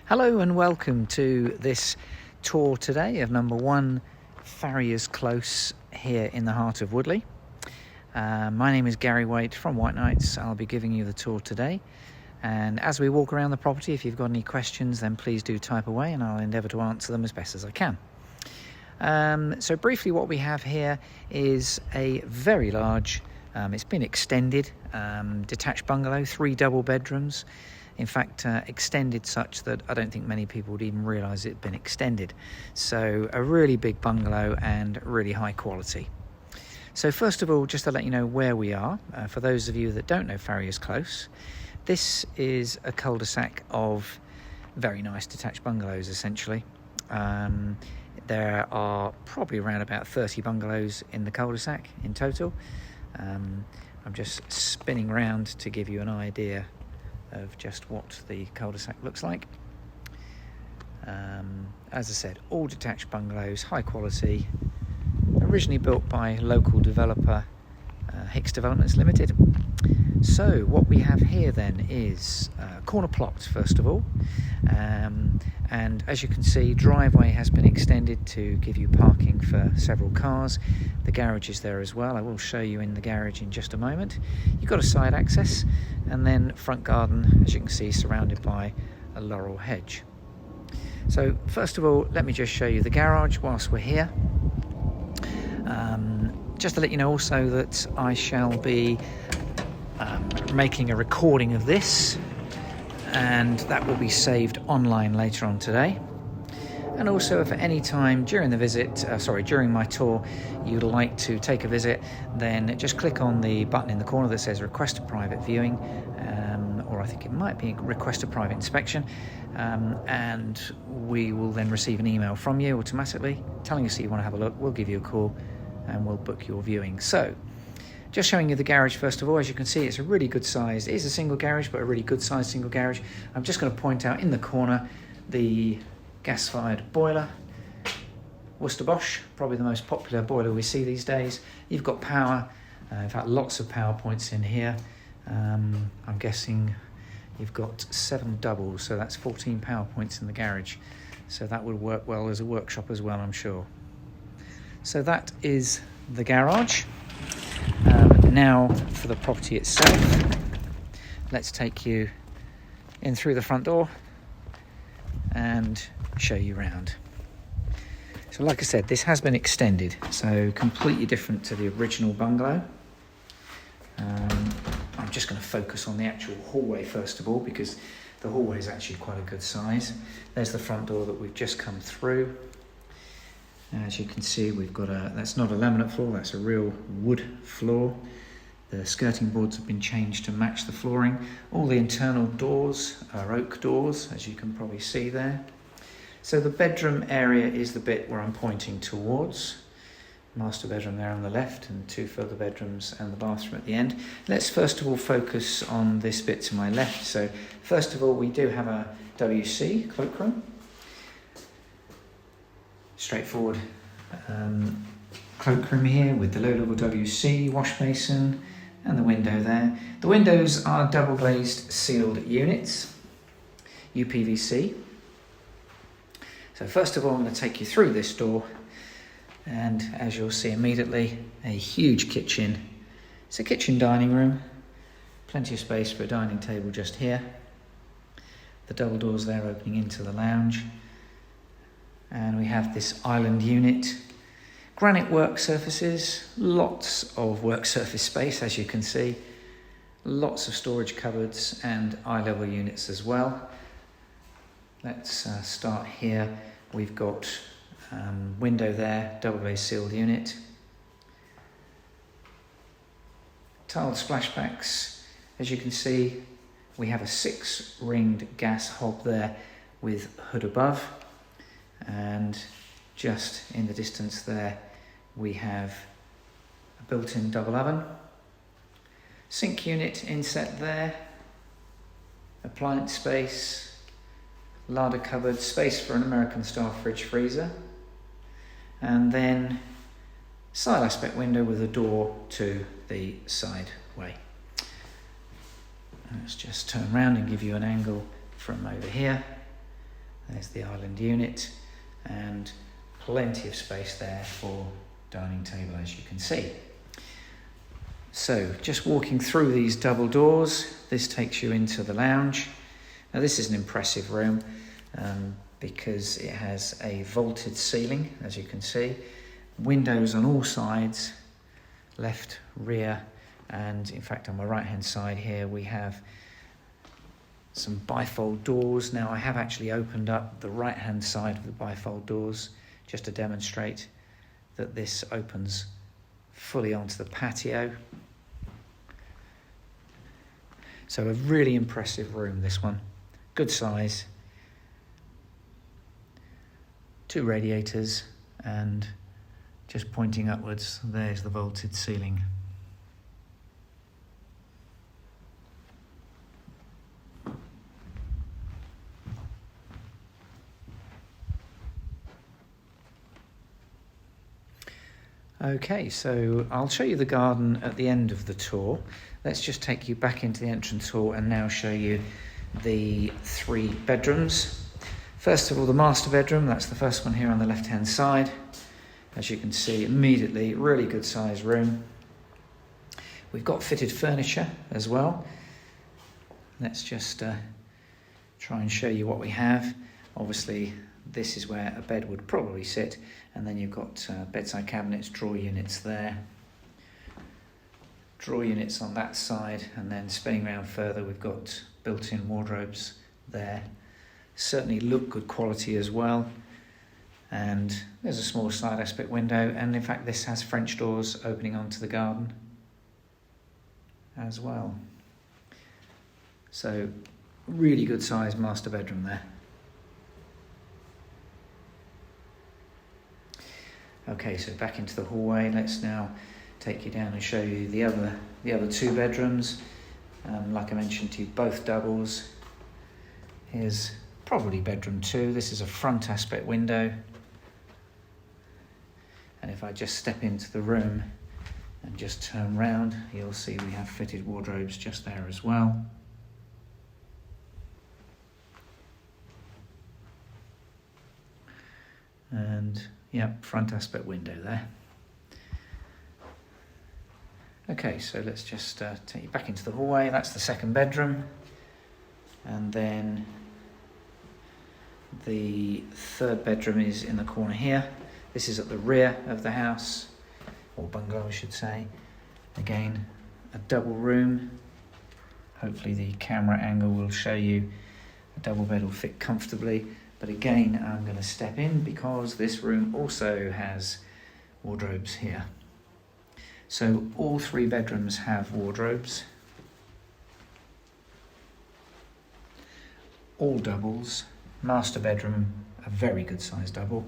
Hello and welcome to this tour today of number 1 Farriers Close here in the heart of Woodley. My name is Gary Waite from WhiteKnights. I'll be giving you the tour today, and as we walk around the property, if you've got any questions then please do type away and I'll endeavour to answer them as best as I can. So briefly, what we have here is a very large, it's been extended, detached bungalow, 3 double bedrooms. In fact, extended such that I don't think many people would even realise it had been extended. So a really big bungalow and really high quality. So first of all, just to let you know where we are, for those of you that don't know Farriers Close, this is a cul-de-sac of very nice detached bungalows essentially. There are probably around about 30 bungalows in the cul-de-sac in total. I'm just spinning round to give you an idea of just what the cul-de-sac looks like. As I said, all detached bungalows, high quality, originally built by local developer Hicks Developments Limited. So what we have here then is corner plots first of all, and as you can see, driveway has been extended to give you parking for several cars. The garage is there as well. I will show you in the garage in just a moment. You've got a side access, and then front garden, as you can see, surrounded by a laurel hedge. So first of all, let me just show you the garage whilst we're here. Just to let you know also that I shall be making a recording of this, and that will be saved online later on today. And also, if at any time during the visit, during my tour, you'd like to take a visit, then just click on the button in the corner that says request a private viewing, or I think it might be request a private inspection, and we will then receive an email from you automatically telling us that you want to have a look. We'll give you a call and we'll book your viewing. So just showing you the garage first of all. As you can see, it's a really good size. It is a single garage, but a really good sized single garage. I'm just going to point out in the corner the gas-fired boiler, Worcester Bosch, probably the most popular boiler we see these days. You've got power, in fact lots of power points in here. I'm guessing you've got 7 doubles, so that's 14 power points in the garage. So that would work well as a workshop as well, I'm sure. So that is the garage. Now for the property itself, let's take you in through the front door and show you around. So like I said, this has been extended, so completely different to the original bungalow. I'm just going to focus on the actual hallway first of all, because the hallway is actually quite a good size. There's the front door that we've just come through. As you can see, we've got that's not a laminate floor, that's a real wood floor. The skirting boards have been changed to match the flooring. All the internal doors are oak doors, as you can probably see there. So the bedroom area is the bit where I'm pointing towards. Master bedroom there on the left, and 2 further bedrooms and the bathroom at the end. Let's first of all focus on this bit to my left. So first of all, we do have a WC cloakroom. Straightforward cloakroom here with the low-level WC, wash basin, and the window there. The windows are double glazed sealed units, UPVC. So first of all, I'm going to take you through this door, and as you'll see immediately, a huge kitchen. It's a kitchen dining room, plenty of space for a dining table just here. The double doors there opening into the lounge. And we have this island unit, granite work surfaces, lots of work surface space as you can see, lots of storage cupboards and eye level units as well. Let's start here. We've got window there, double glazed sealed unit, tiled splashbacks. As you can see, we have a 6-ringed gas hob there with hood above. And just in the distance there, we have a built-in double oven, sink unit inset there, appliance space, larder cupboard, space for an American style fridge freezer, and then side aspect window with a door to the side way. Let's just turn around and give you an angle from over here. There's the island unit, and plenty of space there for dining table, as you can see. So just walking through these double doors, this takes you into the lounge. Now this is an impressive room because it has a vaulted ceiling, as you can see, windows on all sides, left, rear, and in fact on my right hand side here we have some bifold doors. Now I have actually opened up the right hand side of the bifold doors just to demonstrate that this opens fully onto the patio. So a really impressive room, this one. Good size. 2 radiators, and just pointing upwards, there's the vaulted ceiling. Okay, so I'll show you the garden at the end of the tour. Let's just take you back into the entrance hall and now show you the 3 bedrooms. First of all, the master bedroom, that's the first one here on the left-hand side. As you can see immediately, really good sized room. We've got fitted furniture as well. Let's just try and show you what we have. Obviously, this is where a bed would probably sit, and then you've got bedside cabinets, drawer units there. Drawer units on that side, and then spinning around further, we've got built-in wardrobes there. Certainly look good quality as well. And there's a small side aspect window, and in fact this has French doors opening onto the garden as well. So really good sized master bedroom there. Okay, so back into the hallway. Let's now take you down and show you the other 2 bedrooms. Like I mentioned to you, both doubles. Here's probably bedroom 2. This is a front aspect window. And if I just step into the room and just turn round, you'll see we have fitted wardrobes just there as well. And yep, front aspect window there. Okay, so let's just take you back into the hallway. That's the second bedroom. And then the third bedroom is in the corner here. This is at the rear of the house, or bungalow I should say. Again, a double room. Hopefully the camera angle will show you a double bed will fit comfortably. But again, I'm going to step in because this room also has wardrobes here. So all 3 bedrooms have wardrobes. All doubles. Master bedroom, a very good sized double.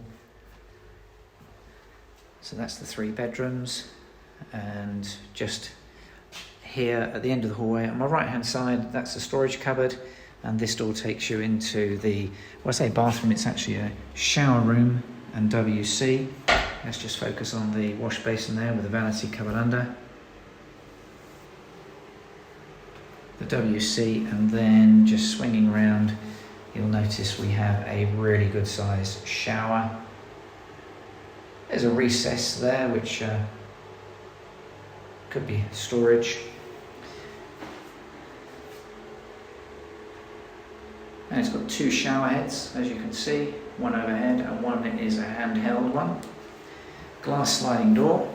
So that's the 3 bedrooms, and just here at the end of the hallway on my right hand side, that's the storage cupboard, and this door takes you into the, well I say bathroom, it's actually a shower room and WC. Let's just focus on the wash basin there with the vanity covered under. The WC, and then just swinging around, you'll notice we have a really good sized shower. There's a recess there which could be storage. And it's got 2 shower heads, as you can see, one overhead and one is a handheld one. Glass sliding door.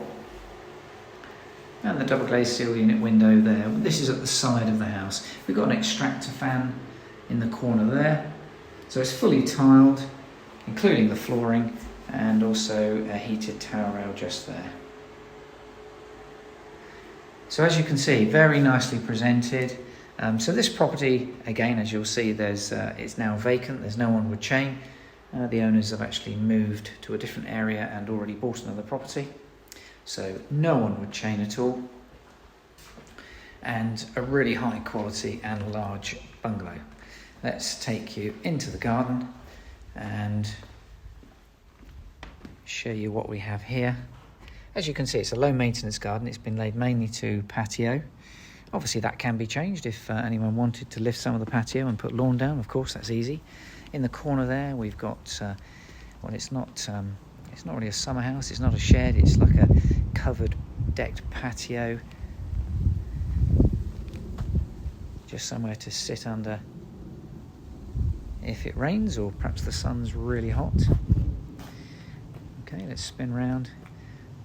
And the double glazed seal unit window there. This is at the side of the house. We've got an extractor fan in the corner there. So it's fully tiled, including the flooring, and also a heated towel rail just there. So as you can see, very nicely presented. So this property, again, as you'll see, it's now vacant. There's no onward chain. The owners have actually moved to a different area and already bought another property. So no onward chain at all. And a really high quality and large bungalow. Let's take you into the garden and show you what we have here. As you can see, it's a low maintenance garden. It's been laid mainly to patio. Obviously that can be changed if anyone wanted to lift some of the patio and put lawn down. Of course, that's easy. In the corner there we've got, well, it's not really a summer house, it's not a shed, it's like a covered decked patio. Just somewhere to sit under if it rains or perhaps the sun's really hot. Okay, let's spin round,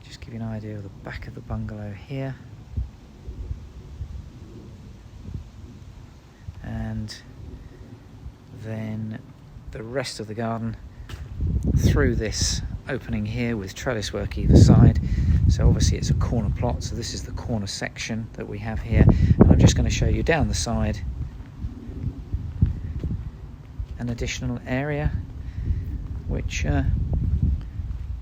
just give you an idea of the back of the bungalow here. And then the rest of the garden through this opening here with trellis work either side. So obviously it's a corner plot, so this is the corner section that we have here, and I'm just going to show you down the side an additional area which is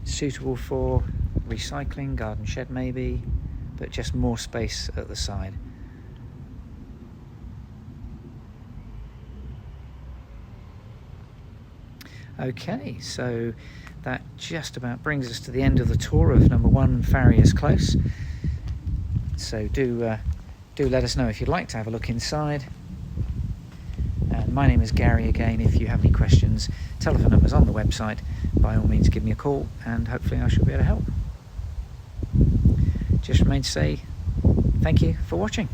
suitable for recycling, garden shed maybe, but just more space at the side. Okay, so that just about brings us to the end of the tour of number 1 Farriers Close. So do let us know if you'd like to have a look inside. And my name is Gary again. If you have any questions, telephone numbers on the website. By all means, give me a call, and hopefully I shall be able to help. Just remains to say thank you for watching.